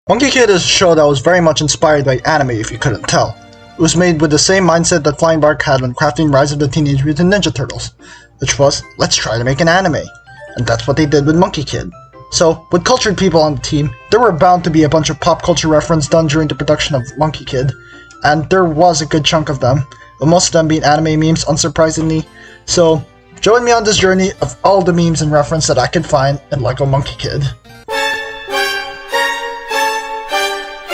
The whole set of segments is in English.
Monkie Kid is a show that was very much inspired by anime if you couldn't tell. It was made with the same mindset that Flying Bark had when crafting Rise of the Teenage Mutant Ninja Turtles, which was, let's try to make an anime. And that's what they did with Monkie Kid. So, with cultured people on the team, there were bound to be a bunch of pop culture reference done during the production of Monkie Kid, and there was a good chunk of them, with most of them being anime memes, unsurprisingly. So, join me on this journey of all the memes and reference that I could find in LEGO Monkie Kid.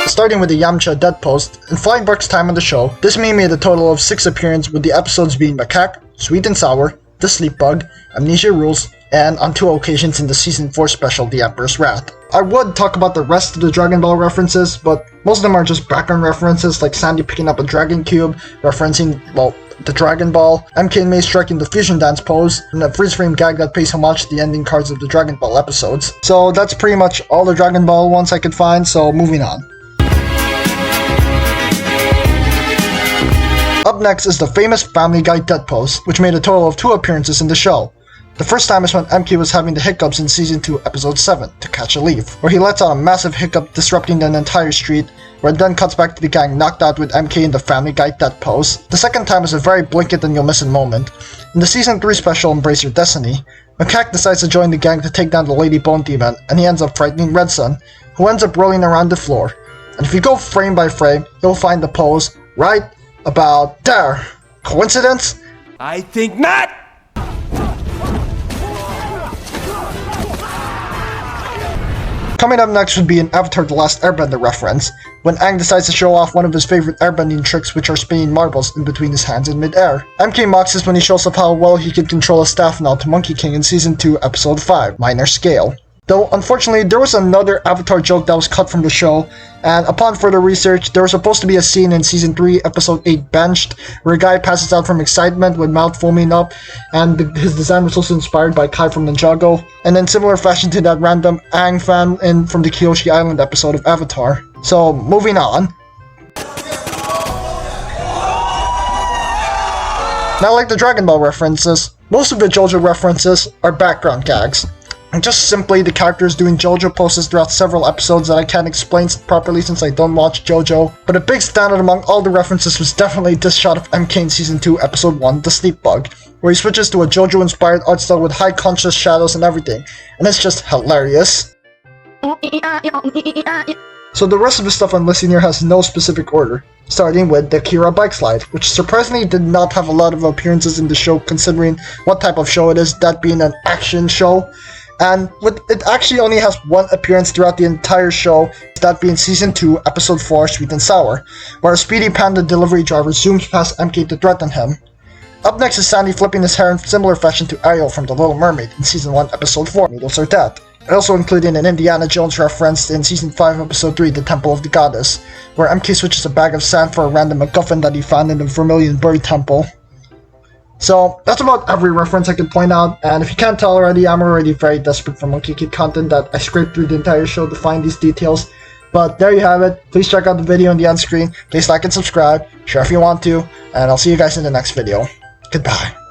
Starting with the Yamcha Dead Post, in Flying Bark's time on the show, this meme made a total of 6 appearances, with the episodes being Macaque, Sweet and Sour, The Sleep Bug, Amnesia Rules, and on 2 occasions in the Season 4 special, The Emperor's Wrath. I would talk about the rest of the Dragon Ball references, but most of them are just background references, like Sandy picking up a Dragon Cube, referencing, well, the Dragon Ball, MK and May striking the Fusion Dance pose, and a freeze-frame gag that pays homage to the ending cards of the Dragon Ball episodes. So that's pretty much all the Dragon Ball ones I could find, so moving on. Up next is the famous Family Guy Dead Pose, which made a total of 2 appearances in the show. The first time is when MK was having the hiccups in Season 2, Episode 7, To Catch a Leaf, where he lets out a massive hiccup disrupting an entire street, where it then cuts back to the gang knocked out with MK in the Family Guy Dead Pose. The second time is a very blink it and you'll miss it moment. In the Season 3 special Embrace Your Destiny, Macaque decides to join the gang to take down the Lady Bone Demon, and he ends up frightening Red Sun, who ends up rolling around the floor. And if you go frame by frame, you'll find the pose right about there. Coincidence? I think not! Coming up next would be an Avatar The Last Airbender reference, when Aang decides to show off one of his favorite airbending tricks, which are spinning marbles in between his hands in mid-air. MK mocks this when he shows off how well he can control a staff now to Monkey King in Season 2, Episode 5, Minor Scale. Though, unfortunately, there was another Avatar joke that was cut from the show, and upon further research, there was supposed to be a scene in Season 3, Episode 8, Benched, where a guy passes out from excitement with mouth foaming up, and his design was also inspired by Kai from Ninjago, and in similar fashion to that random Aang fan in from the Kyoshi Island episode of Avatar. So, moving on. Now, like the Dragon Ball references, most of the JoJo references are background gags. And just simply the characters doing JoJo poses throughout several episodes that I can't explain properly since I don't watch JoJo. But a big standout among all the references was definitely this shot of MK in Season 2, Episode 1, The Sleep Bug, where he switches to a JoJo-inspired art style with high contrast shadows and everything, and it's just hilarious. So the rest of the stuff I'm listing here has no specific order, starting with the Kira bike slide, which surprisingly did not have a lot of appearances in the show considering what type of show it is, that being an action show. And it actually only has 1 appearance throughout the entire show, that being Season 2, Episode 4, Sweet and Sour, where a Speedy Panda delivery driver zooms past MK to threaten him. Up next is Sandy flipping his hair in similar fashion to Ariel from The Little Mermaid in Season 1, Episode 4, Noodles Are Dead. Also including an Indiana Jones reference in Season 5, Episode 3, The Temple of the Goddess, where MK switches a bag of sand for a random MacGuffin that he found in the Vermilion Bird Temple. So, that's about every reference I could point out, and if you can't tell already, I'm already very desperate for Monkie Kid content that I scraped through the entire show to find these details. But there you have it. Please check out the video on the end screen, please like and subscribe, share if you want to, and I'll see you guys in the next video. Goodbye.